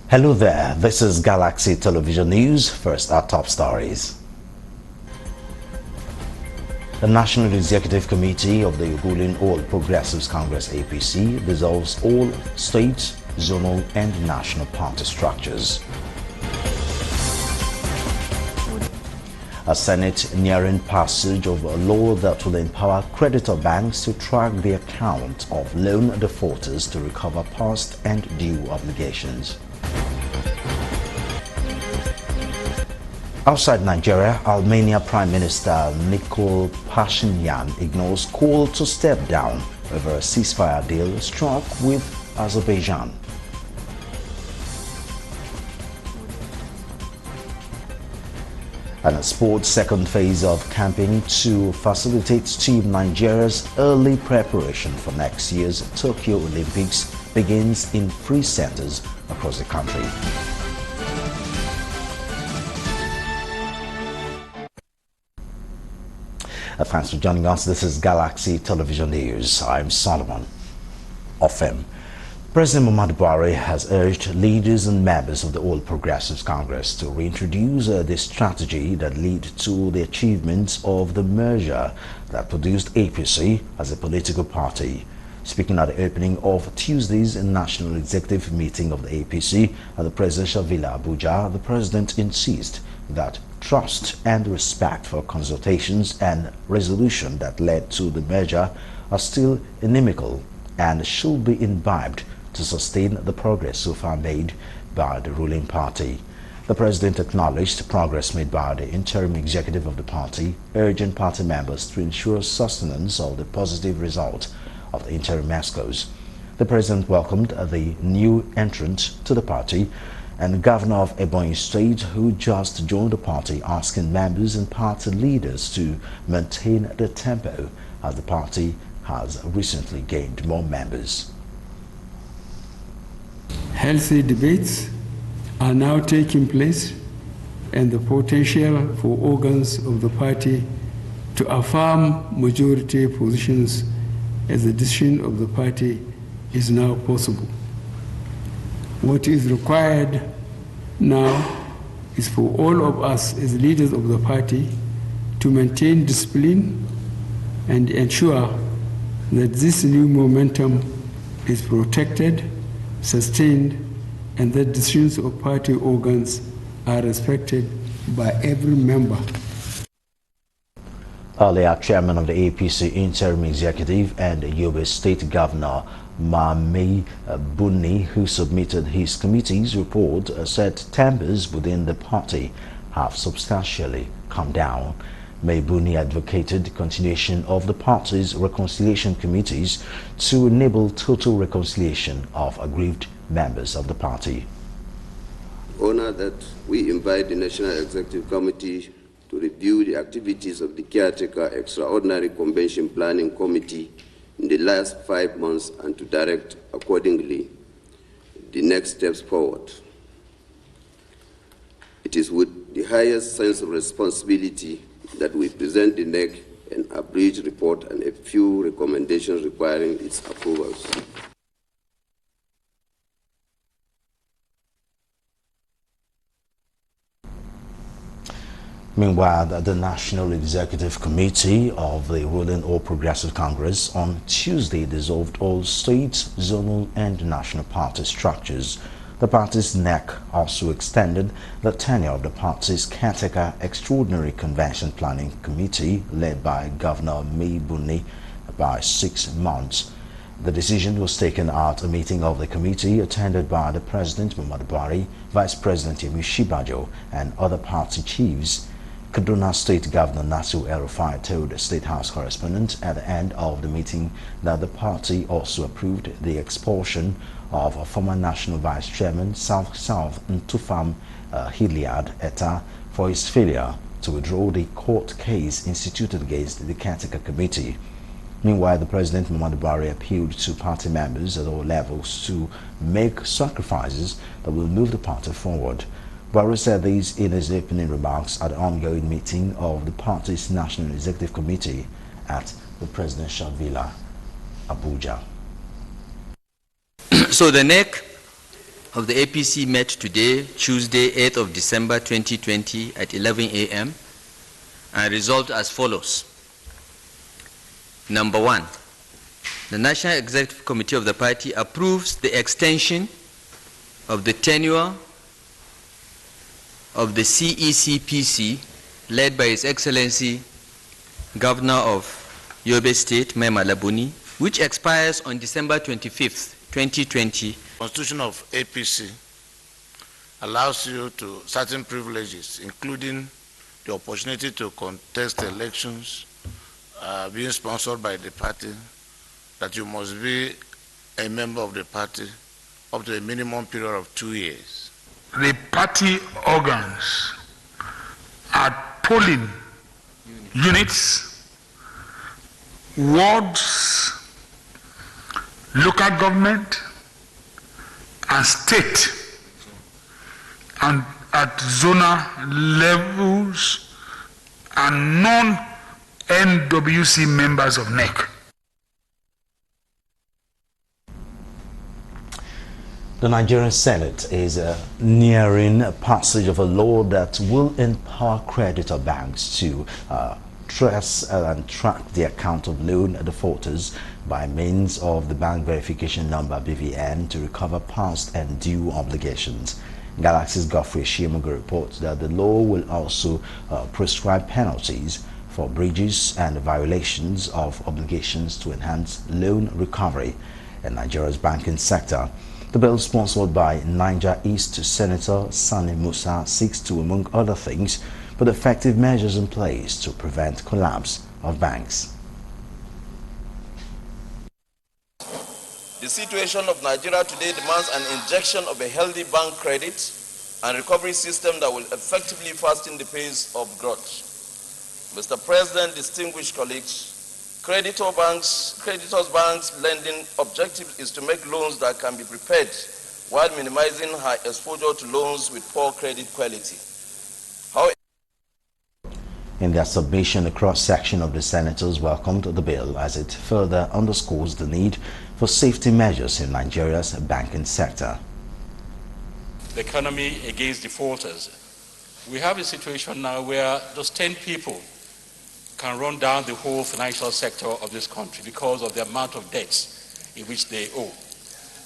Hello there, this is Galaxy Television News. First, our top stories. The National Executive Committee of the ruling All Progressives Congress APC dissolves all state, zonal and national party structures. A Senate nearing passage of a law that will empower creditor banks to track the account of loan defaulters to recover past and due obligations. Outside Nigeria, Armenia Prime Minister Nikol Pashinyan ignores call to step down over a ceasefire deal struck with Azerbaijan. And a sports second phase of campaign to facilitate Team Nigeria's early preparation for next year's Tokyo Olympics begins in 3 centers across the country. Thanks for joining us. This is Galaxy Television News. I'm Solomon Ofem. President Muhammadu Buhari has urged leaders and members of the All Progressives Congress to reintroduce the strategy that led to the achievements of the merger that produced APC as a political party. Speaking at the opening of Tuesday's National Executive Meeting of the APC at the Presidential Villa, Abuja, the President insists that trust and respect for consultations and resolution that led to the merger are still inimical and should be imbibed to sustain the progress so far made by the ruling party. The President acknowledged progress made by the interim executive of the party, urging party members to ensure sustenance of the positive result of the interim ESCOs. The President welcomed the new entrant to the party and the Governor of Ebonyi State, who just joined the party, asking members and party leaders to maintain the tempo as the party has recently gained more members. Healthy debates are now taking place, and the potential for organs of the party to affirm majority positions as a decision of the party is now possible. What is required now is for all of us as leaders of the party to maintain discipline and ensure that this new momentum is protected, sustained, and that decisions of party organs are respected by every member. Earlier, Chairman of the APC Interim Executive and Yobe State Governor Mai Bunni, who submitted his committee's report, said tempers within the party have substantially come down. Mai Bunni advocated continuation of the party's reconciliation committees to enable total reconciliation of aggrieved members of the party. Honor that we invite the National Executive Committee to review the activities of the Caretaker Extraordinary Convention Planning Committee in the last 5 months and to direct accordingly the next steps forward. It is with the highest sense of responsibility that we present the NEC an abridged report and a few recommendations requiring its approvals. Meanwhile, the National Executive Committee of the ruling All Progressive Congress on Tuesday dissolved all state, zonal and national party structures. The party's NEC also extended the tenure of the party's Caretaker Extraordinary Convention Planning Committee, led by Governor Mai Bunni, by 6 months. The decision was taken at a meeting of the committee attended by the President Muhammadu Buhari, Vice President Yemi Shibajo and other party chiefs. Kaduna State Governor Nasir El-Rufai told the State House correspondent at the end of the meeting that the party also approved the expulsion of a former National Vice Chairman South Ntufam Hilliard Etta for his failure to withdraw the court case instituted against the Caretaker Committee. Meanwhile, the President Muhammadu Buhari appealed to party members at all levels to make sacrifices that will move the party forward. Barrow said this in his opening remarks at the ongoing meeting of the party's National Executive Committee at the Presidential Villa, Abuja. So the NEC of the APC met today, Tuesday, 8th of December 2020 at 11 a.m. and resolved as follows. Number one, the National Executive Committee of the party approves the extension of the tenure of the CECPC led by His Excellency Governor of Yobe State, Mema Labuni, which expires on December 25th, 2020. Constitution of APC allows you to certain privileges, including the opportunity to contest elections being sponsored by the party, that you must be a member of the party up to a minimum period of 2 years. The party organs are polling units, wards, local government, and state, and at zonal levels, and non-NWC members of NEC. The Nigerian Senate is nearing passage of a law that will empower creditor banks to trace and track the account of loan defaulters by means of the bank verification number BVN to recover past and due obligations. Galaxy's Godfrey Shimugo reports that the law will also prescribe penalties for breaches and violations of obligations to enhance loan recovery in Nigeria's banking sector. The bill, sponsored by Niger East Senator Sani Musa, seeks to, among other things, put effective measures in place to prevent collapse of banks. The situation of Nigeria today demands an injection of a healthy bank credit and recovery system that will effectively fasten the pace of growth. Mr. President, distinguished colleagues, Creditors banks lending objective is to make loans that can be prepaid while minimizing high exposure to loans with poor credit quality. However, in their submission, a cross-section of the senators welcomed the bill as it further underscores the need for safety measures in Nigeria's banking sector. The economy against defaulters. We have a situation now where just 10 people can run down the whole financial sector of this country because of the amount of debts in which they owe.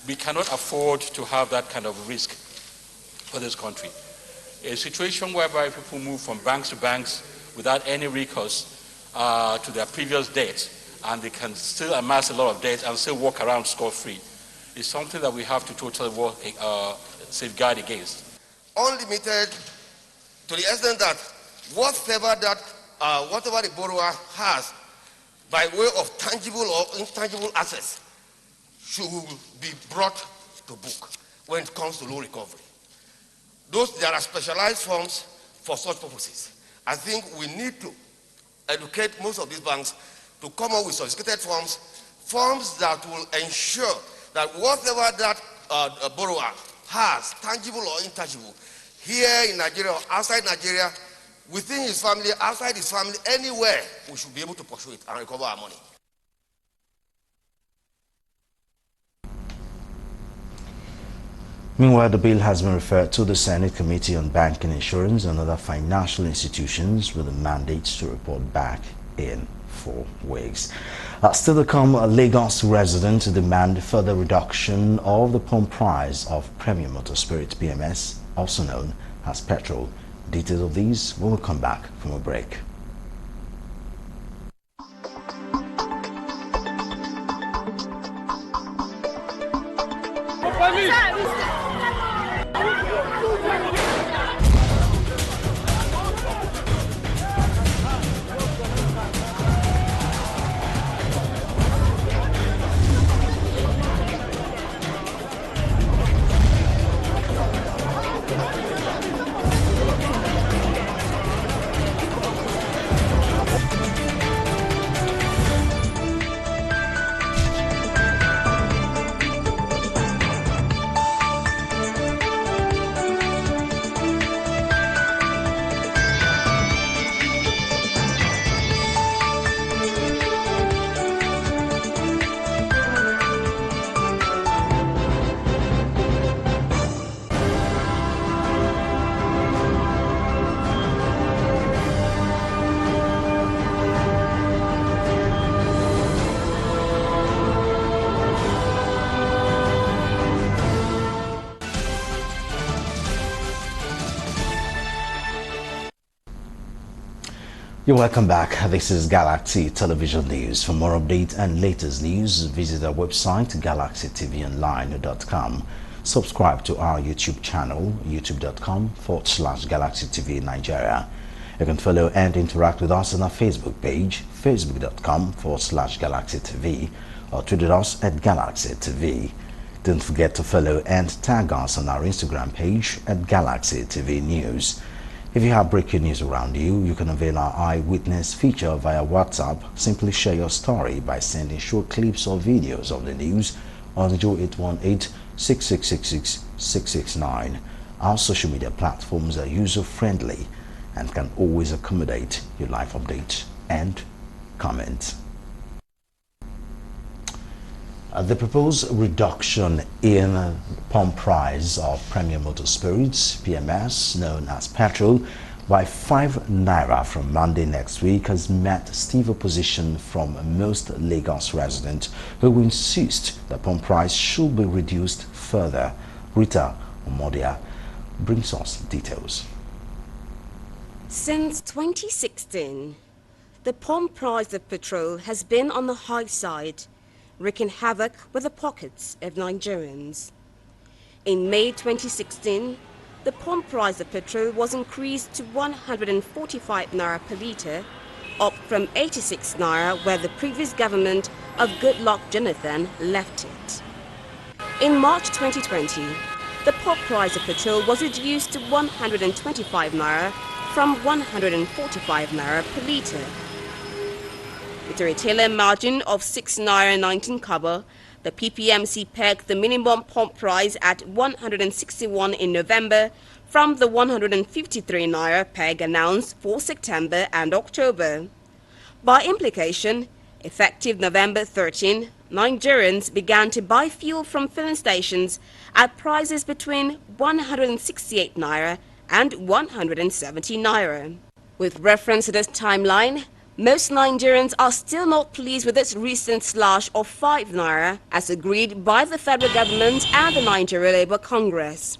We cannot afford to have that kind of risk for this country. A situation whereby people move from banks to banks without any recourse to their previous debt, and they can still amass a lot of debt and still walk around scot-free, is something that we have to totally safeguard against. Unlimited to the extent that whatever the borrower has by way of tangible or intangible assets should be brought to book when it comes to loan recovery. There are specialized firms for such purposes. I think we need to educate most of these banks to come up with sophisticated forms that will ensure that whatever that borrower has, tangible or intangible, here in Nigeria or outside Nigeria, within his family, outside his family, anywhere, we should be able to pursue it and recover our money. Meanwhile, the bill has been referred to the Senate Committee on Banking, Insurance and Other Financial Institutions with a mandate to report back in 4 weeks. Still to come, Lagos residents demand further reduction of the pump price of premium motor spirit PMS, also known as petrol. Details of these when we come back from a break. You're welcome back. This is Galaxy Television News. For more updates and latest news, visit our website galaxytvonline.com. Subscribe to our YouTube channel, youtube.com/Galaxy TV Nigeria. You can follow and interact with us on our Facebook page, facebook.com/Galaxy TV, or tweet at us at Galaxy TV. Don't forget to follow and tag us on our Instagram page at Galaxy TV News. If you have breaking news around you, you can avail our eyewitness feature via WhatsApp. Simply share your story by sending short clips or videos of the news on 0818-6666-669. Our social media platforms are user-friendly and can always accommodate your live updates and comments. The proposed reduction in pump price of premium motor spirits, PMS, known as petrol, by 5 naira from Monday next week has met stiff opposition from most Lagos residents who insist the pump price should be reduced further. Rita Omodia brings us details. Since 2016, the pump price of petrol has been on the high side, wreaking havoc with the pockets of Nigerians. In May 2016, the pump price of petrol was increased to 145 naira per litre, up from 86 naira where the previous government of Goodluck Jonathan left it. In March 2020, the pump price of petrol was reduced to 125 naira from 145 naira per litre. With a retailer margin of 6 naira 19 kobo, the PPMC pegged the minimum pump price at 161 in November from the 153 naira peg announced for September and October. By implication, effective November 13, Nigerians began to buy fuel from filling stations at prices between 168 naira and 170 naira. With reference to this timeline, most Nigerians are still not pleased with this recent slash of 5 naira as agreed by the federal government and the Nigeria Labour Congress.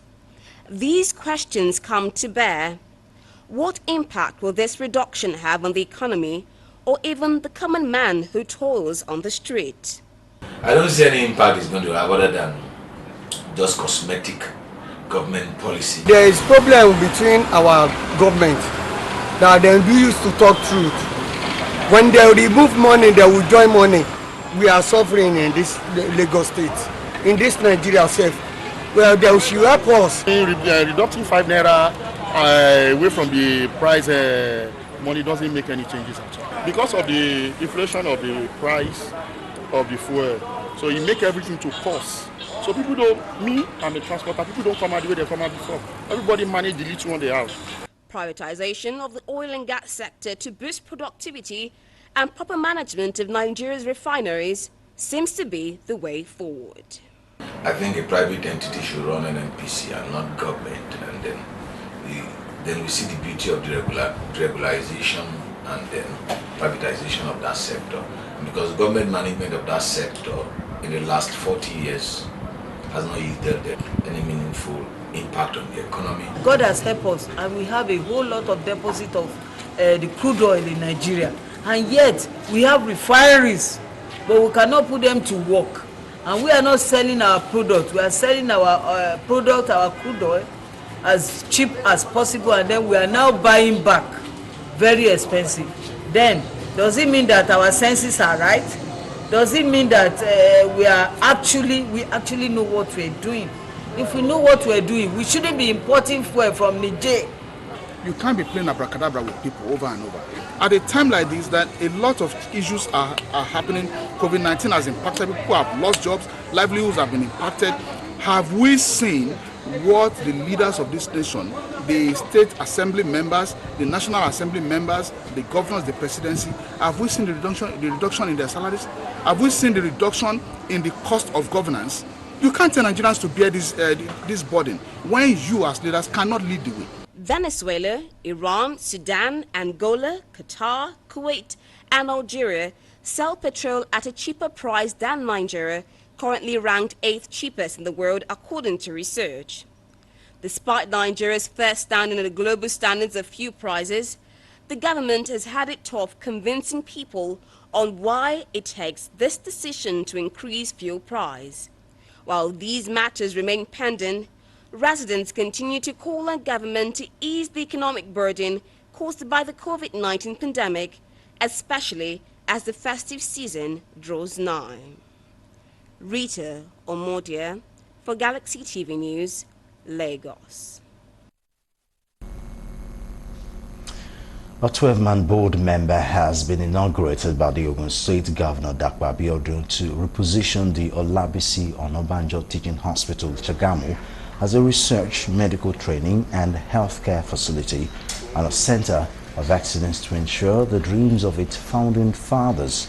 These questions come to bear. What impact will this reduction have on the economy or even the common man who toils on the street? I don't see any impact it's going to have other than just cosmetic government policy. There is problem between our government that they do used to talk truth. When they remove money, they will join money. We are suffering in this Lagos state, in this Nigeria self. Well, they should help us. Reducting 5 naira away from the price money doesn't make any changes at all. Because of the inflation of the price of the fuel, so you make everything to cost. So people don't, me and the transporter, people don't come out the way they come out before. Everybody manage the little one they have. Privatization of the oil and gas sector to boost productivity and proper management of Nigeria's refineries seems to be the way forward. I think a private entity should run an NPC and not government, and then we see the beauty of the regularization and then privatization of that sector. And because government management of that sector in the last 40 years has not yielded any meaningful impact on the economy. God has helped us, and we have a whole lot of deposit of the crude oil in Nigeria, and yet we have refineries, but we cannot put them to work, and we are not selling our product. We are selling our product, our crude oil, as cheap as possible, and then we are now buying back very expensive. Then does it mean that our senses are right? Does it mean that we actually know what we're doing? If we know what we're doing, we shouldn't be importing fuel from Niger. You can't be playing abracadabra with people over and over. At a time like this, that a lot of issues are happening. COVID-19 has impacted people, have lost jobs, livelihoods have been impacted. Have we seen what the leaders of this nation, the state assembly members, the national assembly members, the governors, the presidency, have we seen the reduction in their salaries? Have we seen the reduction in the cost of governance? You can't tell Nigerians to bear this burden when you as leaders cannot lead the way. Venezuela, Iran, Sudan, Angola, Qatar, Kuwait, and Algeria sell petrol at a cheaper price than Nigeria, currently ranked 8th cheapest in the world according to research. Despite Nigeria's first standing in the global standards of fuel prices, the government has had it tough convincing people on why it takes this decision to increase fuel price. While these matters remain pending, residents continue to call on government to ease the economic burden caused by the COVID-19 pandemic, especially as the festive season draws nigh. Rita Omodia for Galaxy TV News, Lagos. A 12-man board member has been inaugurated by the Ogun State Governor Dakwa Abiodun to reposition the Olabisi Onabanjo Teaching Hospital, Chagamu, as a research, medical training and healthcare facility and a center of excellence to ensure the dreams of its founding fathers.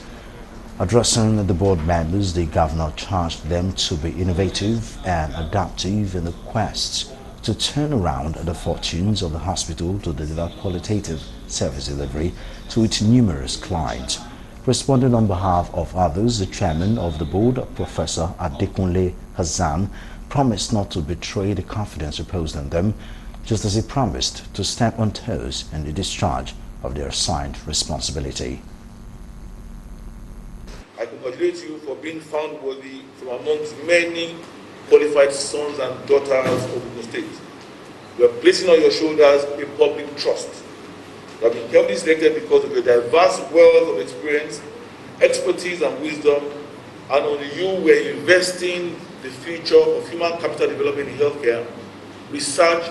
Addressing the board members, the governor charged them to be innovative and adaptive in the quest to turn around the fortunes of the hospital to deliver qualitative service delivery to its numerous clients. Responding on behalf of others, the chairman of the board, Professor Adekunle Hassan, promised not to betray the confidence reposed in them, just as he promised to step on toes in the discharge of their assigned responsibility. I congratulate you for being found worthy from amongst many qualified sons and daughters of Ogun State. You are placing on your shoulders a public trust. You have been carefully selected because of your diverse wealth of experience, expertise and wisdom, and on you we are investing the future of human capital development in healthcare, research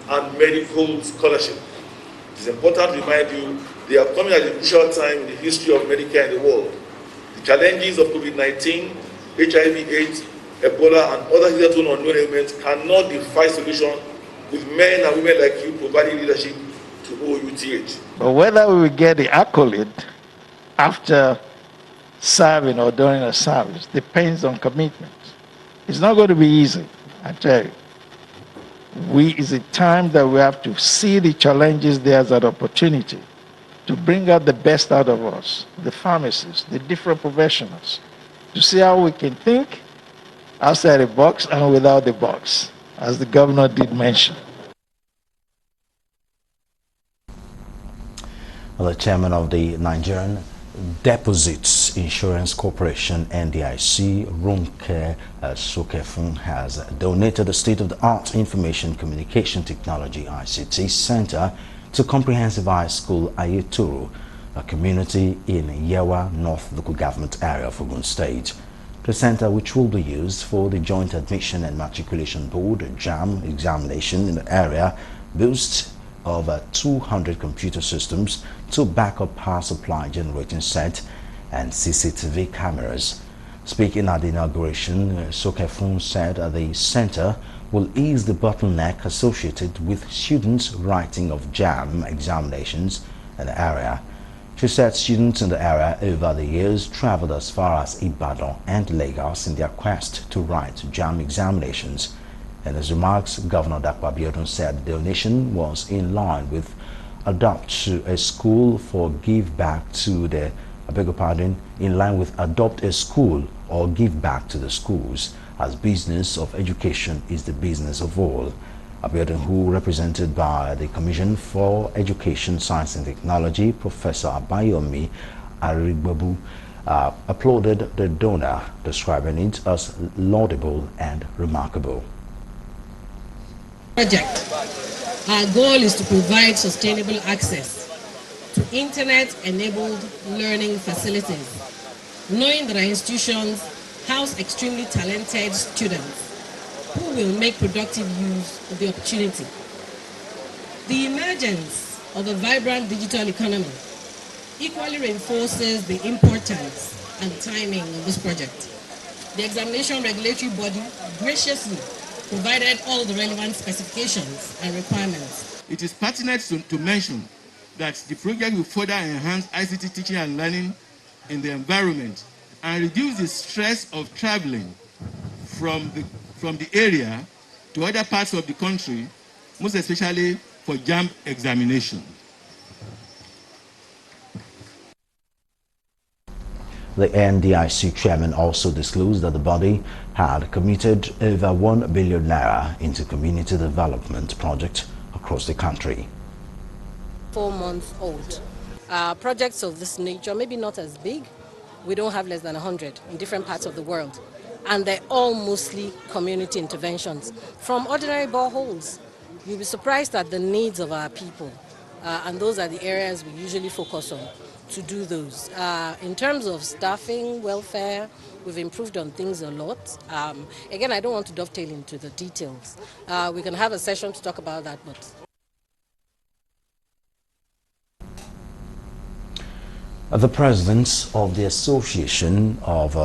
and medical scholarship. It is important to remind you they are coming at a crucial time in the history of Medicare in the world. The challenges of COVID-19, HIV/AIDS, Ebola and other hitherto unknown ailments cannot defy solution with men and women like you providing leadership to OUTH. But whether we will get the accolade after serving or during a service depends on commitment. It's not going to be easy, I tell you. It's a time that we have to see the challenges there as an opportunity to bring out the best out of us, the pharmacists, the different professionals, to see how we can think outside the box and without the box, as the governor did mention. The chairman of the Nigerian Deposits Insurance Corporation, NDIC, Ronke Sokefun, has donated the state-of-the-art Information Communication Technology ICT Center to Comprehensive High School Ayeturu, a community in Yewa North Local Government Area of Ogun State. The center, which will be used for the Joint Admission and Matriculation Board JAM examination in the area, boasts over 200 computer systems, 2 backup power supply generating set, and CCTV cameras. Speaking at the inauguration, Sokefun said the center will ease the bottleneck associated with students writing of JAM examinations in the area. She said students in the area over the years traveled as far as Ibadan and Lagos in their quest to write JAM examinations. In his remarks, Governor Dakwa Abiodun said the donation was in line with Adopt a School for Give Back to the, in line with Adopt a School or Give Back to the Schools, as business of education is the business of all. Abiodun, who represented by the Commission for Education, Science and Technology, Professor Abayomi Arigbabu, applauded the donor, describing it as laudable and remarkable. Project. Our goal is to provide sustainable access to internet-enabled learning facilities, knowing that our institutions house extremely talented students who will make productive use of the opportunity. The emergence of a vibrant digital economy equally reinforces the importance and timing of this project. The examination regulatory body graciously provided all the relevant specifications and requirements. It is pertinent to mention that the project will further enhance ICT teaching and learning in the environment and reduce the stress of traveling from the area to other parts of the country, most especially for JAM examination. The NDIC chairman also disclosed that the body had committed over 1 billion naira into community development projects across the country. 4 months old. Projects of this nature, maybe not as big, we don't have less than 100 in different parts of the world. And they're all mostly community interventions from ordinary boreholes. You'll be surprised at the needs of our people. And those are the areas we usually focus on to do those. In terms of staffing, welfare, we've improved on things a lot. Again, I don't want to dovetail into the details. We can have a session to talk about that, but... The president of the Association of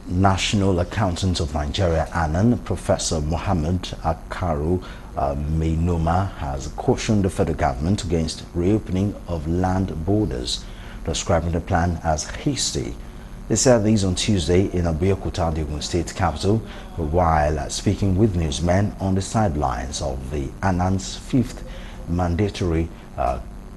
National Accountants of Nigeria, ANAN, Professor Mohammed Akaru Mainoma, has cautioned the federal government against reopening of land borders, describing the plan as hasty. They said these on Tuesday in Abeokuta, the Ogun State capital, while speaking with newsmen on the sidelines of the ANAN's fifth mandatory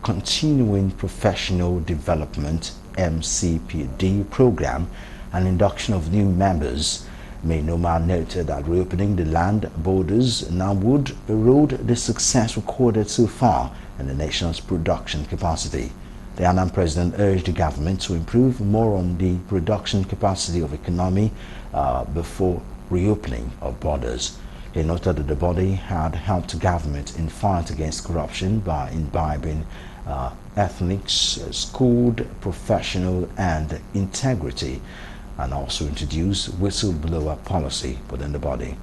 Continuing Professional Development MCPD program and induction of new members. Mainoma noted that reopening the land borders now would erode the success recorded so far in the nation's production capacity. The ANAN president urged the government to improve more on the production capacity of economy before reopening of borders. He noted that the body had helped the government in fight against corruption by imbibing ethics, schooled, professional and integrity, and also introduced whistleblower policy within the body.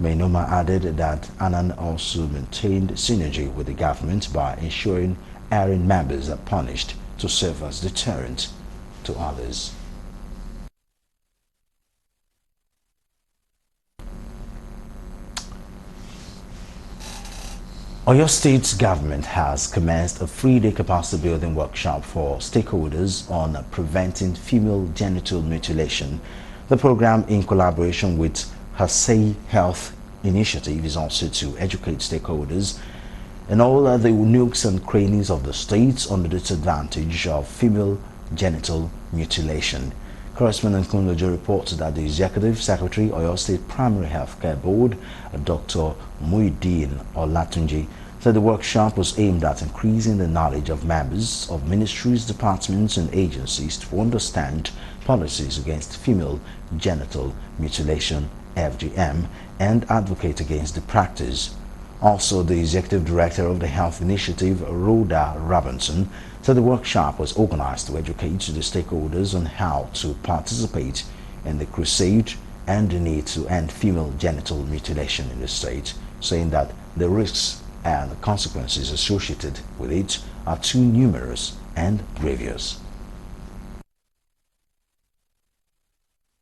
Mainoma added that ANAN also maintained synergy with the government by ensuring erring members are punished to serve as deterrent to others. Oyo State's government has commenced a 3-day capacity building workshop for stakeholders on preventing female genital mutilation. The program, in collaboration with Hasei Health Initiative, is also to educate stakeholders in all the nooks and crannies of the state on the disadvantage of female genital mutilation. Correspondent Kunlojo reports that the Executive Secretary, Oyo State Primary Healthcare Board, Dr. Muideen Olatunji, said the workshop was aimed at increasing the knowledge of members of ministries, departments and agencies to understand policies against female genital mutilation, FGM, and advocate against the practice. Also, the Executive Director of the Health Initiative, Rhoda Robinson, said the workshop was organized to educate the stakeholders on how to participate in the crusade and the need to end female genital mutilation in the state, saying that the risks and the consequences associated with it are too numerous and grievous.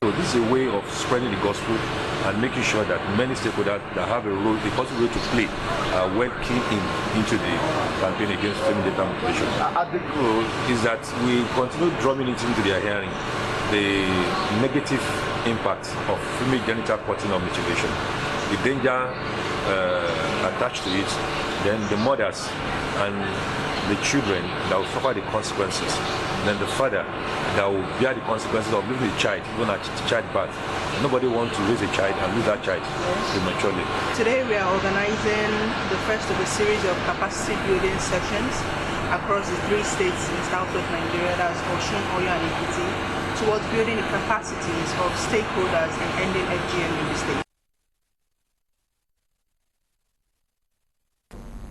So this is a way of spreading the gospel and making sure that many stakeholders that have a possible role to play are well keyed into the campaign against female genital mutilation. Our big goal is that we continue drumming it into their hearing, the negative impact of female genital cutting or mutilation, the danger attached to it, then the mothers and the children that will suffer the consequences, then the father that will bear the consequences of losing the child, even at childbirth. Nobody wants to raise a child and lose that child prematurely. Today we are organizing the first of a series of capacity building sessions across the 3 states in southwest Nigeria, that's Osun, Oyo and Ekiti, towards building the capacities of stakeholders in ending FGM in the state.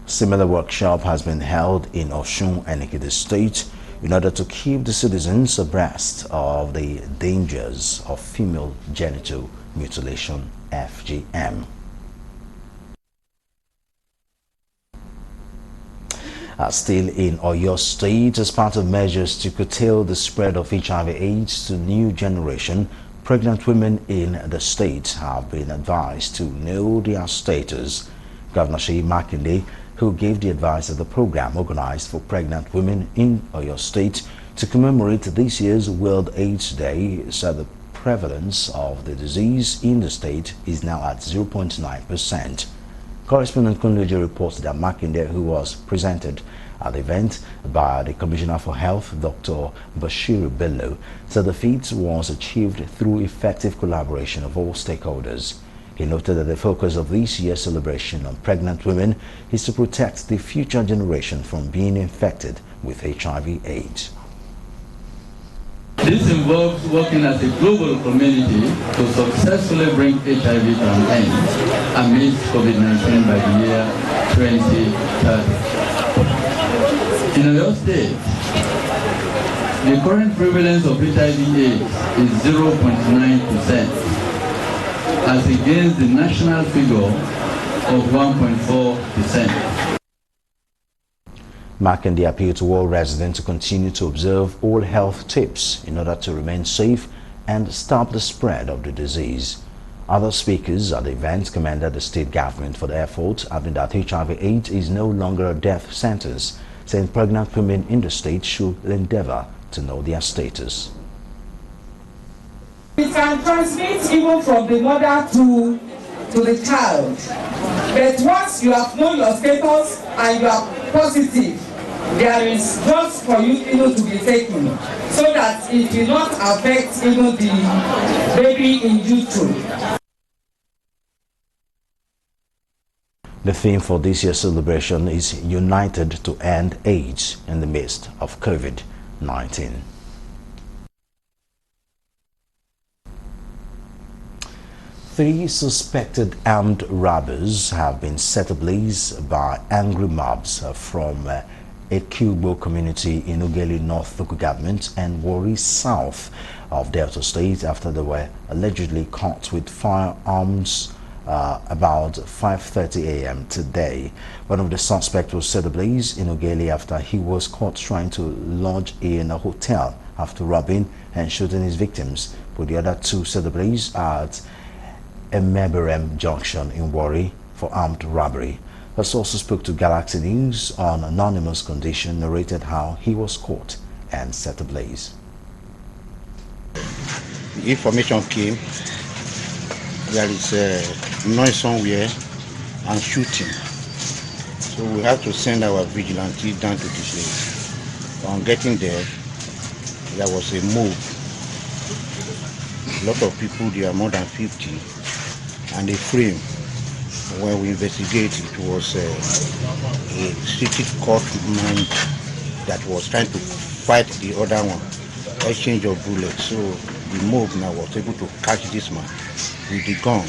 Similar workshop has been held in Osun and Ekiti State in order to keep the citizens abreast of the dangers of female genital mutilation, FGM. Still in Oyo State, as part of measures to curtail the spread of HIV/AIDS to new generation, pregnant women in the state have been advised to know their status. Governor Seyi Makinde, who gave the advice of the program organized for pregnant women in Oyo State to commemorate this year's World AIDS Day, said the prevalence of the disease in the state is now at 0.9%. Correspondent Kunlojo reports that Makinde, who was presented at the event by the Commissioner for Health, Dr. Bashir Bello, said the feat was achieved through effective collaboration of all stakeholders. He noted that the focus of this year's celebration on pregnant women is to protect the future generation from being infected with HIV/AIDS. This involves working as a global community to successfully bring HIV to an end amidst COVID-19 by the year 2030. In Oyo State, the current prevalence of HIV/AIDS is 0.9%, as against the national figure of 1.4%. Marking the appeal to all residents to continue to observe all health tips in order to remain safe and stop the spread of the disease. Other speakers at the event commended the state government for the effort, adding that HIV/AIDS is no longer a death sentence, saying pregnant women in the state should endeavor to know their status. It can transmit even from the mother to the child. But once you have known your status and you are positive, there is drugs for you to be taken so that it will not affect even the baby in utero. The theme for this year's celebration is United to End AIDS in the midst of COVID-19. Three suspected armed robbers have been set ablaze by angry mobs from Ekubo community in Ughelli North local government and Warri South of Delta State after they were allegedly caught with firearms about 5:30 a.m. today. One of the suspects was set ablaze in Ughelli after he was caught trying to lodge in a hotel after robbing and shooting his victims, with the other two set ablaze at Emeberem Junction in Warri for armed robbery. A source who spoke to Galaxy News on anonymous condition narrated how he was caught and set ablaze. The information came, there is noise somewhere and shooting. So we have to send our vigilante down to this place. On getting there, there was a move. A lot of people, there are more than 50, and a frame. When we investigate, it was a city court man that was trying to fight the other one, exchange of bullets. So the mob now was able to catch this man with the gun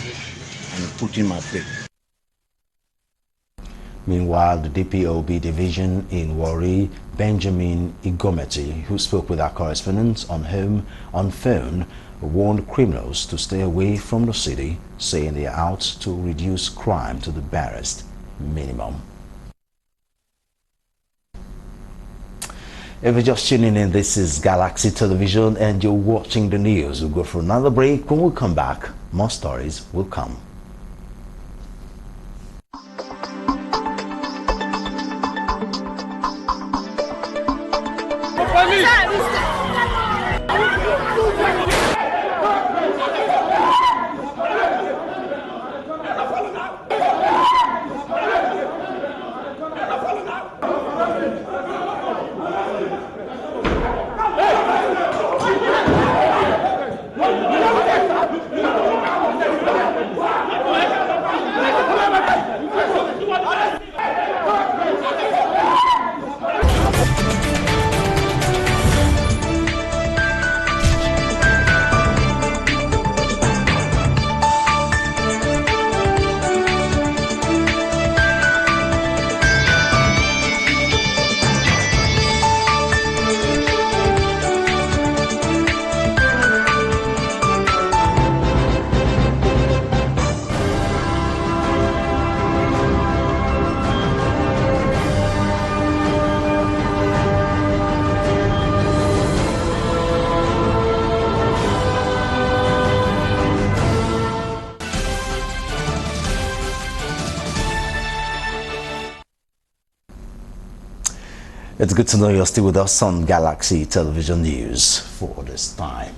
and put him at bay. Meanwhile, the DPOB division in Warri, Benjamin Igometi, who spoke with our correspondents on phone, warned criminals to stay away from the city, saying they are out to reduce crime to the barest minimum. If you're just tuning in, this is Galaxy Television and you're watching the news. We'll go for another break. When we come back, more stories will come. It's good to know you're still with us on Galaxy Television News for this time.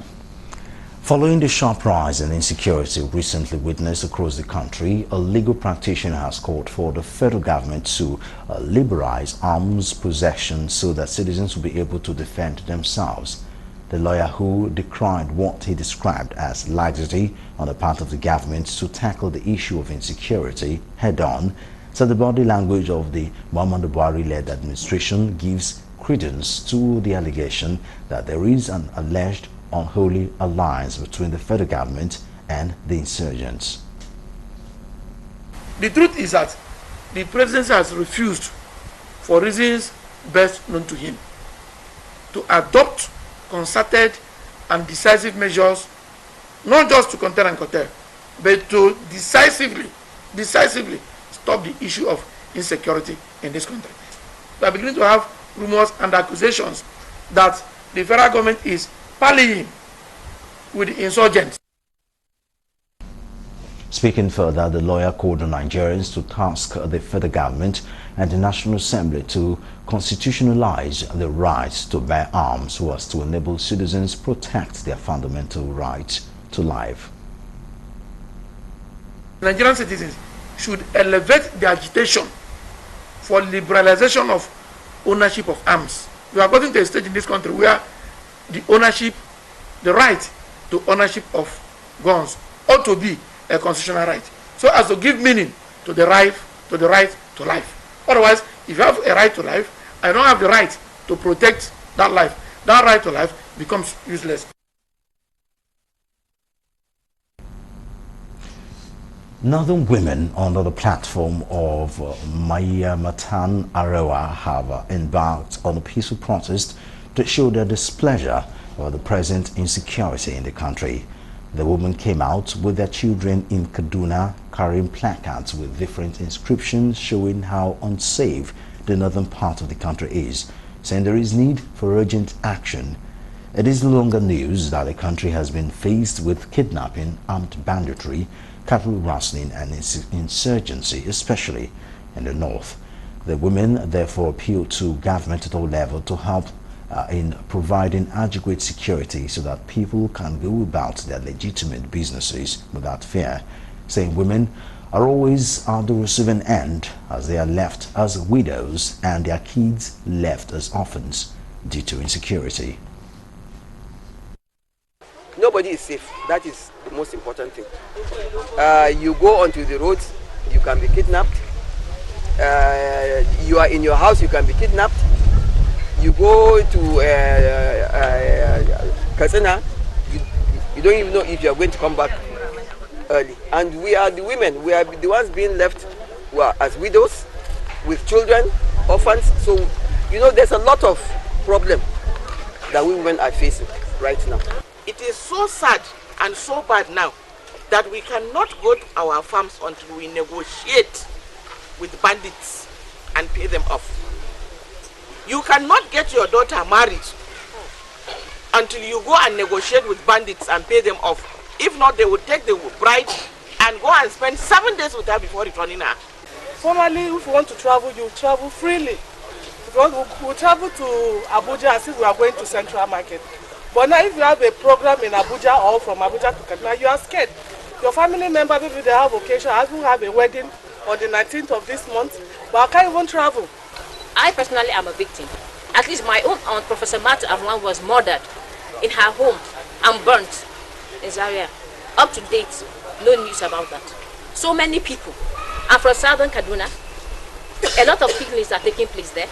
Following the sharp rise in insecurity recently witnessed across the country, a legal practitioner has called for the federal government to liberalize arms possession so that citizens will be able to defend themselves. The lawyer, who decried what he described as laxity on the part of the government to tackle the issue of insecurity head-on, said the body language of the Muhammadu Buhari-led administration gives credence to the allegation that there is an alleged unholy alliance between the federal government and the insurgents. The truth is that the presidency has refused, for reasons best known to him, to adopt concerted and decisive measures, not just to contain and curtail, but to decisively stop the issue of insecurity in this country. We are beginning to have rumors and accusations that the federal government is parleying with the insurgents. Speaking further, the lawyer called on Nigerians to task the federal government and the National Assembly to constitutionalize the right to bear arms so as to enable citizens protect their fundamental right to life. Nigerian citizens should elevate the agitation for liberalization of ownership of arms. We are getting to a stage in this country where the right to ownership of guns ought to be a constitutional right, so as to give meaning to the right to life. Otherwise, if you have a right to life, I don't have the right to protect that life. That right to life becomes useless. Northern women under the platform of Maya Matan Arewa have embarked on a peaceful protest to show their displeasure over the present insecurity in the country. The women came out with their children in Kaduna carrying placards with different inscriptions showing how unsafe the northern part of the country is, saying there is need for urgent action. It is no longer news that the country has been faced with kidnapping, armed banditry, cattle rustling and insurgency, especially in the north. The women therefore appeal to government at all levels to help in providing adequate security so that people can go about their legitimate businesses without fear, saying women are always at the receiving end as they are left as widows and their kids left as orphans due to insecurity. Nobody is safe. That is the most important thing. You go onto the roads, you can be kidnapped. You are in your house, you can be kidnapped. You go to Katsina, you don't even know if you are going to come back early. And we are the women, we are the ones being left as widows, with children, orphans. So, you know, there's a lot of problem that we women are facing right now. It is so sad and so bad now that we cannot go to our farms until we negotiate with bandits and pay them off. You cannot get your daughter married until you go and negotiate with bandits and pay them off. If not, they will take the bride and go and spend 7 days with her before returning her. Formerly, if you want to travel, you travel freely. We travel to Abuja as if we are going to Central Market. But now if you have a program in Abuja or from Abuja to Kaduna, you are scared. Your family member, maybe they have occasion, I will have a wedding on the 19th of this month, but I can't even travel. I personally am a victim. At least my own aunt, Professor Martha Avlan, was murdered in her home and burnt in Zaria. Up to date, no news about that. So many people. I'm from southern Kaduna. A lot of killings are taking place there.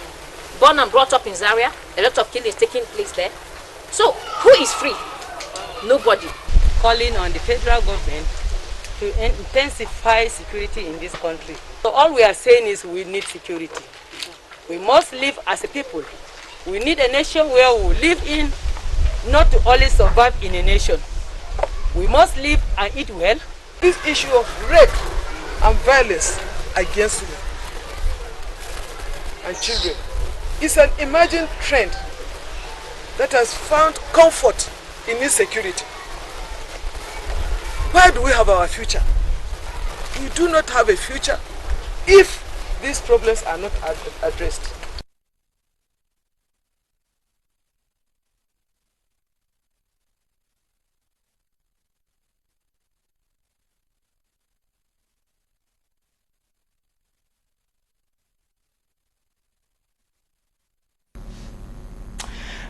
Born and brought up in Zaria, a lot of killings taking place there. So, who is free? Nobody. Calling on the federal government to intensify security in this country. So all we are saying is we need security. We must live as a people. We need a nation where we live in, not to only survive in a nation. We must live and eat well. This issue of rape and violence against women and children is an emerging trend that has found comfort in insecurity. Where do we have our future? We do not have a future if these problems are not addressed.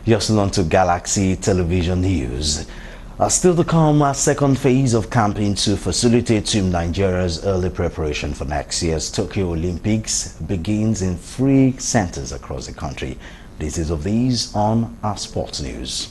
Just on to Galaxy Television News. Still to come, a second phase of campaign to facilitate Team Nigeria's early preparation for next year's Tokyo Olympics begins in 3 centers across the country. Details of these on our sports news.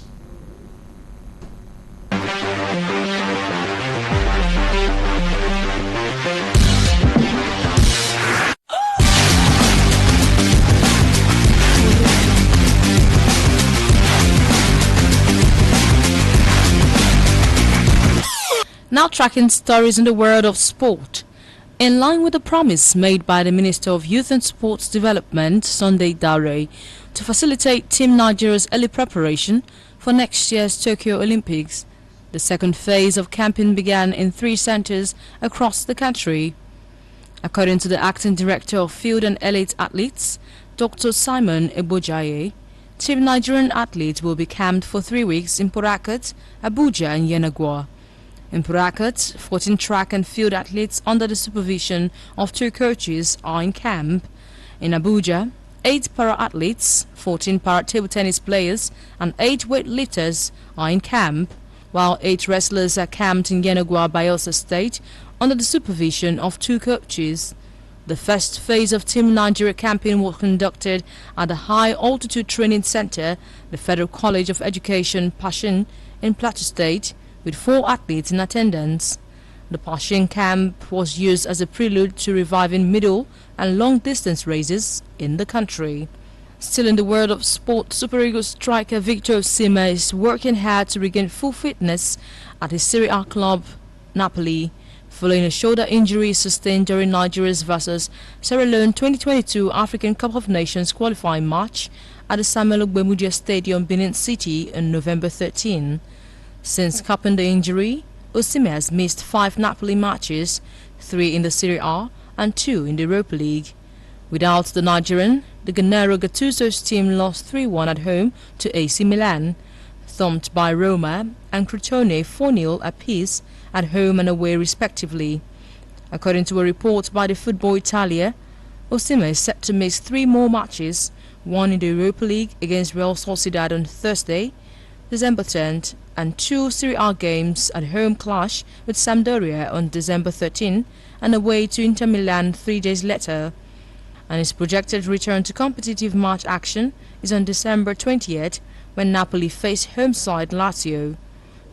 Now tracking stories in the world of sport. In line with the promise made by the Minister of Youth and Sports Development, Sunday Dare, to facilitate Team Nigeria's early preparation for next year's Tokyo Olympics, the second phase of campaign began in 3 centers across the country. According to the Acting Director of Field and Elite Athletes, Dr. Simon Ebojaye, Team Nigerian athletes will be camped for 3 weeks in Port Harcourt, Abuja and Yenagoa. In Port Harcourt, 14 track and field athletes under the supervision of 2 coaches are in camp. In Abuja, 8 para-athletes, 14 para-table tennis players and 8 weightlifters are in camp, while 8 wrestlers are camped in Yenagoa, Bayelsa State under the supervision of 2 coaches. The first phase of Team Nigeria campaign was conducted at the High Altitude Training Center, the Federal College of Education, Pashin, in Plateau State, with 4 athletes in attendance. The Pashin camp was used as a prelude to reviving middle and long distance races in the country. Still in the world of sport, Super Eagles striker Victor Osimhen is working hard to regain full fitness at his Serie A club Napoli, following a shoulder injury sustained during Nigeria's vs Sierra Leone 2022 African Cup of Nations qualifying match at the Samuel Ogbemudia Stadium, Benin City on November 13. Since cupping the injury, Osimhen has missed 5 Napoli matches, 3 in the Serie A and 2 in the Europa League. Without the Nigerian, the Gennaro Gattuso's team lost 3-1 at home to AC Milan, thumped by Roma and Crotone 4-0 apiece at home and away respectively. According to a report by the Football Italia, Osimhen is set to miss 3 more matches, 1 in the Europa League against Real Sociedad on Thursday, December 10th, and 2 Serie A games at home clash with Sampdoria on December 13 and away to Inter Milan 3 days later. And his projected return to competitive match action is on December 20th when Napoli face home side Lazio.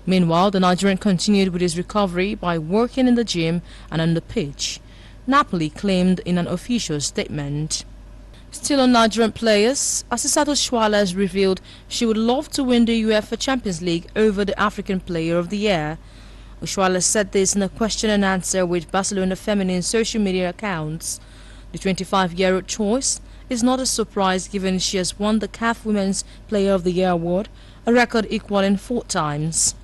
Meanwhile, the Nigerian continued with his recovery by working in the gym and on the pitch, Napoli claimed in an official statement. Still on Nigerian players, Asisato Shwala has revealed she would love to win the UEFA Champions League over the African Player of the Year. Shwala said this in a question and answer with Barcelona feminine social media accounts. The 25-year-old choice is not a surprise given she has won the CAF Women's Player of the Year award, a record equaling 4 times.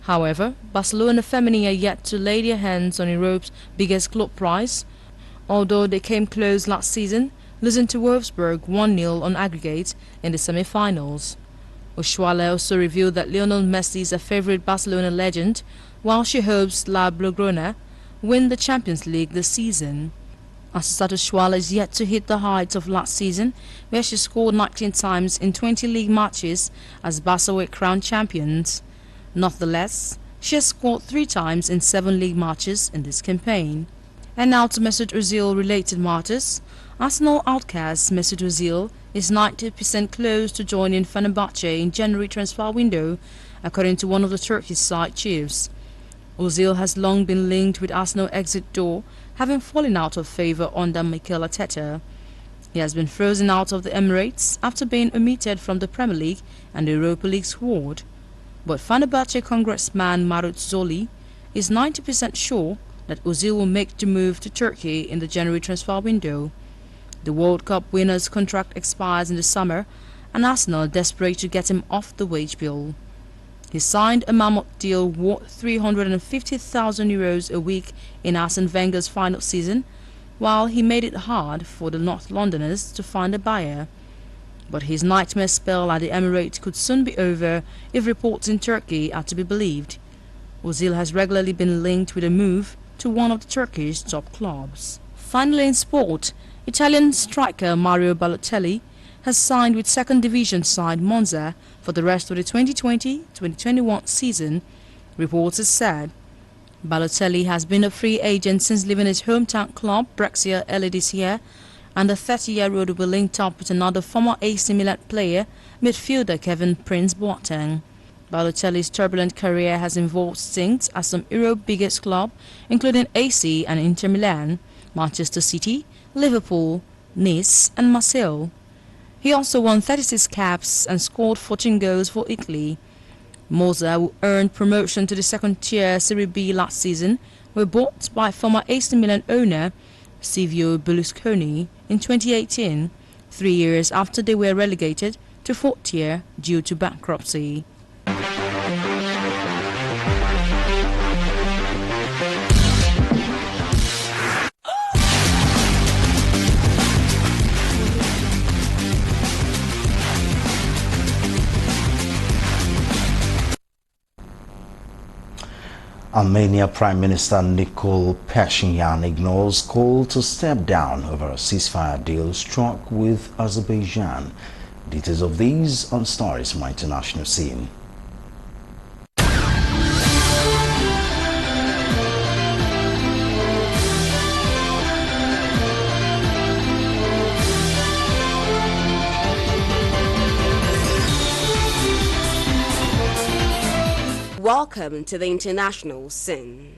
However, Barcelona feminine are yet to lay their hands on Europe's biggest club prize, although they came close last season, losing to Wolfsburg 1-0 on aggregate in the semi-finals. Oshwala also revealed that Lionel Messi is a favorite Barcelona legend, while she hopes La Blaugrana win the Champions League this season. Asisato Shwala is yet to hit the heights of last season, where she scored 19 times in 20 league matches as Barca were crowned champions. Nonetheless, she has scored 3 times in 7 league matches in this campaign. And now to Mesut Ozil related matters. Arsenal outcast Mesut Ozil is 90% close to joining Fenerbahce in January transfer window, according to one of the Turkish side chiefs. Ozil has long been linked with Arsenal exit door, having fallen out of favour under Mikel Arteta. He has been frozen out of the Emirates after being omitted from the Premier League and the Europa League squad. But Fenerbahce congressman Marut Zoli is 90% sure that Ozil will make the move to Turkey in the January transfer window. The World Cup winner's contract expires in the summer, and Arsenal are desperate to get him off the wage bill. He signed a mammoth deal worth €350,000 a week in Arsene Wenger's final season, while he made it hard for the North Londoners to find a buyer. But his nightmare spell at the Emirates could soon be over if reports in Turkey are to be believed. Ozil has regularly been linked with a move to one of the Turkish top clubs. Finally in sport, Italian striker Mario Balotelli has signed with second division side Monza for the rest of the 2020-2021 season, reporters said. Balotelli has been a free agent since leaving his hometown club Brexit early this year, and the 30-year-old will be linked up with another former AC Milan player, midfielder Kevin Prince Boateng. Balotelli's turbulent career has involved stints at some Europe's biggest clubs, including AC and Inter Milan, Manchester City, Liverpool, Nice and Marseille. He also won 36 caps and scored 14 goals for Italy. Monza, who earned promotion to the second-tier Serie B last season, were bought by former AC Milan owner Silvio Berlusconi in 2018, 3 years after they were relegated to fourth tier due to bankruptcy. Armenia Prime Minister Nikol Pashinyan ignores call to step down over a ceasefire deal struck with Azerbaijan. Details of these on stories from our international scene. Welcome to the international scene.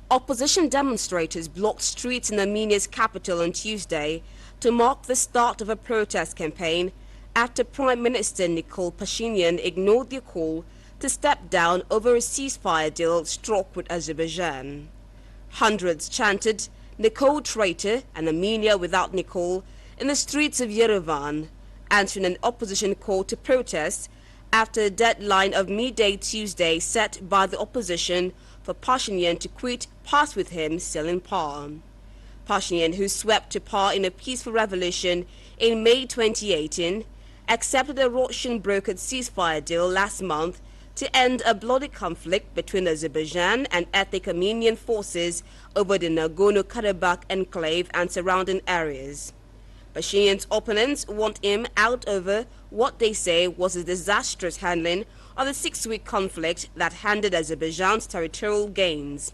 Opposition demonstrators blocked streets in Armenia's capital on Tuesday to mark the start of a protest campaign after Prime Minister Nikol Pashinyan ignored their call to step down over a ceasefire deal struck with Azerbaijan. Hundreds chanted "Nikol traitor" and "Armenia without Nikol" in the streets of Yerevan, answering an opposition call to protest after a deadline of midday Tuesday set by the opposition for Pashinyan to quit passed with him still in power. Pashinyan, who swept to power in a peaceful revolution in May 2018, accepted a Russian-brokered ceasefire deal last month to end a bloody conflict between Azerbaijan and ethnic Armenian forces over the Nagorno-Karabakh enclave and surrounding areas. Pashinyan's opponents want him out over what they say was a disastrous handling of the 6-week conflict that handed Azerbaijan's territorial gains.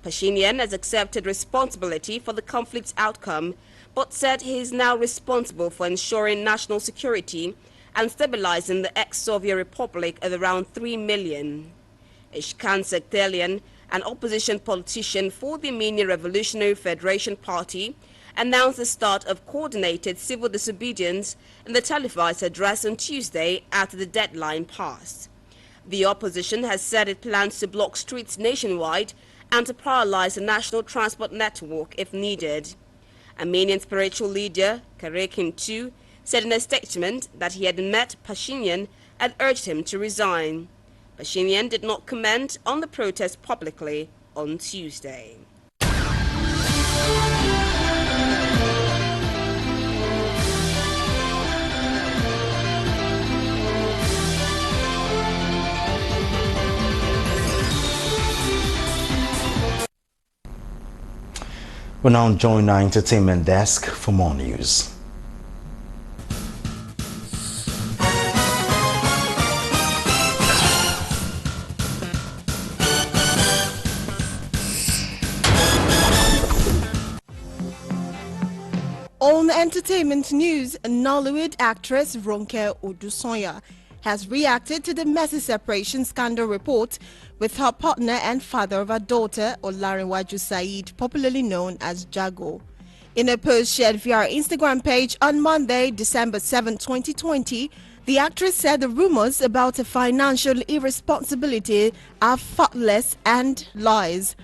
Pashinyan has accepted responsibility for the conflict's outcome, but said he is now responsible for ensuring national security and stabilizing the ex-Soviet republic of around 3 million. Ishkan Sekhtelian, an opposition politician for the Armenian Revolutionary Federation Party, announced the start of coordinated civil disobedience in the televised address on Tuesday after the deadline passed. The opposition has said it plans to block streets nationwide and to paralyze the national transport network if needed. Armenian spiritual leader Karekin II said in a statement that he had met Pashinyan and urged him to resign. Pashinyan did not comment on the protest publicly on Tuesday. We'll now join our entertainment desk for more news. On entertainment news, Nollywood actress Ronke Odusonya has reacted to the messy separation scandal report with her partner and father of her daughter, Olarinwaju Said, popularly known as Jago. In a post shared via her Instagram page on Monday, December 7, 2020, the actress said the rumors about her financial irresponsibility are thoughtless and lies.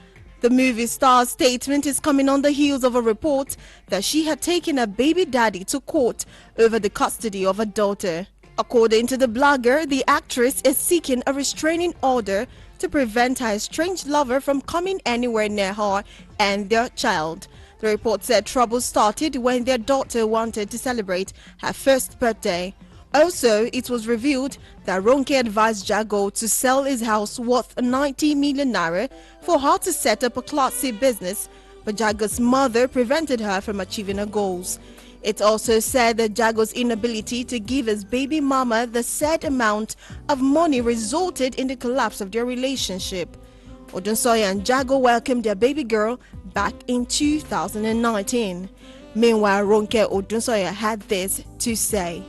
The movie star's statement is coming on the heels of a report that she had taken her baby daddy to court over the custody of her daughter. According to the blogger, the actress is seeking a restraining order to prevent her estranged lover from coming anywhere near her and their child. The report said trouble started when their daughter wanted to celebrate her first birthday. Also, it was revealed that Ronke advised Jago to sell his house worth 90 million naira for her to set up a Class C business, but Jago's mother prevented her from achieving her goals. It also said that Jago's inability to give his baby mama the said amount of money resulted in the collapse of their relationship. Odunsoya and Jago welcomed their baby girl back in 2019. Meanwhile, Ronke Odunsoya had this to say.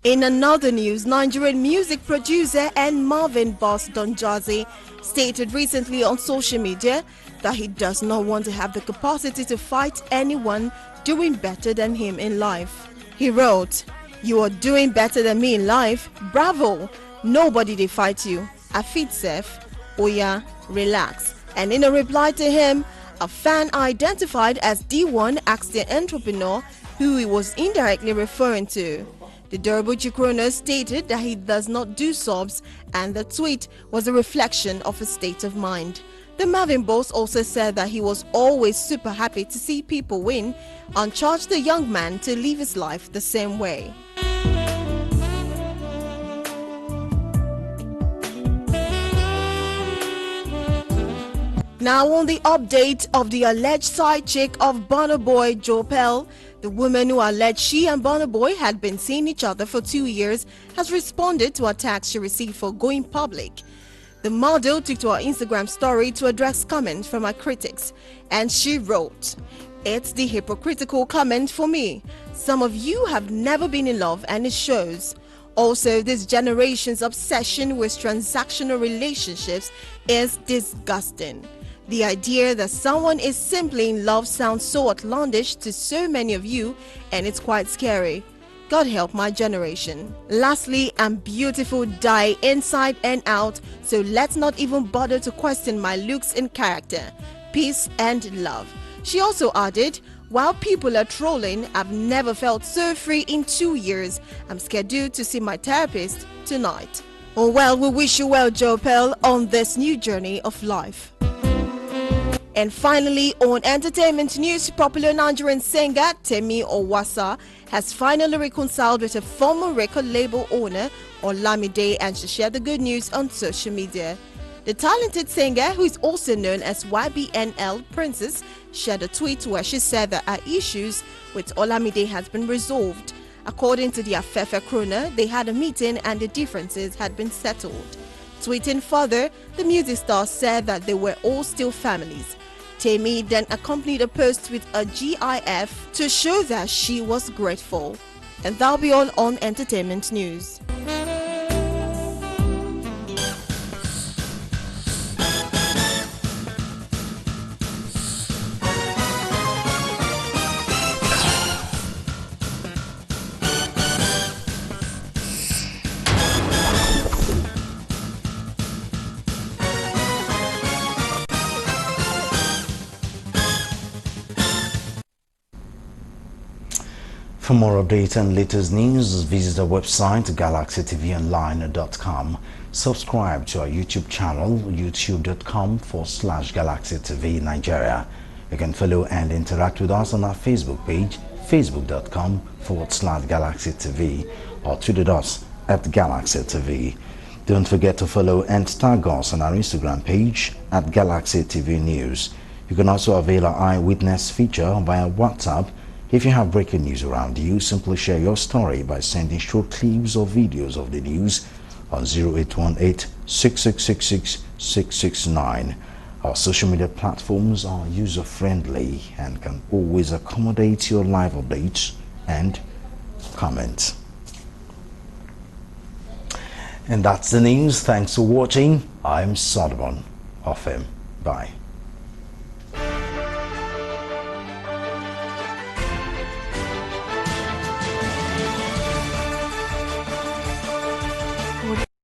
In another news, Nigerian music producer and Marvin boss Don Jazzy stated recently on social media that he does not want to have the capacity to fight anyone doing better than him in life. He wrote, "You are doing better than me in life. Bravo! Nobody they fight you. Afit Sef, Oya, relax." And in a reply to him, a fan identified as D1 asked the entrepreneur who he was indirectly referring to. The Durbuchi Kroner stated that he does not do subs, and the tweet was a reflection of his state of mind. The Marvin boss also said that he was always super happy to see people win and charged the young man to live his life the same way. Now on the update of the alleged side chick of Burna Boy Jopel, the woman who alleged she and Burna Boy had been seeing each other for 2 years has responded to attacks she received for going public. The model took to her Instagram story to address comments from her critics, and she wrote, "It's the hypocritical comment for me. Some of you have never been in love and it shows. Also, this generation's obsession with transactional relationships is disgusting. The idea that someone is simply in love sounds so outlandish to so many of you, and it's quite scary. God help my generation. Lastly, I'm beautiful, die inside and out, so let's not even bother to question my looks and character. Peace and love." She also added, "While people are trolling, I've never felt so free in 2 years. I'm scheduled to see my therapist tonight." Oh well, we wish you well, Jopel, on this new journey of life. And finally, on entertainment news, popular Nigerian singer Temi Owasa has finally reconciled with her former record label owner Olamide, and she shared the good news on social media. The talented singer, who is also known as YBNL Princess, shared a tweet where she said that her issues with Olamide has been resolved. According to the Afefe Kroner, they had a meeting and the differences had been settled. Tweeting further, the music star said that they were all still families. Temi then accompanied a post with a GIF to show that she was grateful. And that'll be all on entertainment news. For more updates and latest news, visit our website galaxytvonline.com. Subscribe to our YouTube channel, youtube.com/GalaxyTV Nigeria. You can follow and interact with us on our Facebook page, facebook.com/GalaxyTV, or tweet us at GalaxyTV. Don't forget to follow and tag us on our Instagram page at GalaxyTV News. You can also avail our eyewitness feature via WhatsApp. If you have breaking news around you, simply share your story by sending short clips or videos of the news on 0818-6666-669. Our social media platforms are user-friendly and can always accommodate your live updates and comments. And that's the news. Thanks for watching. I'm Solomon Ofem. Bye.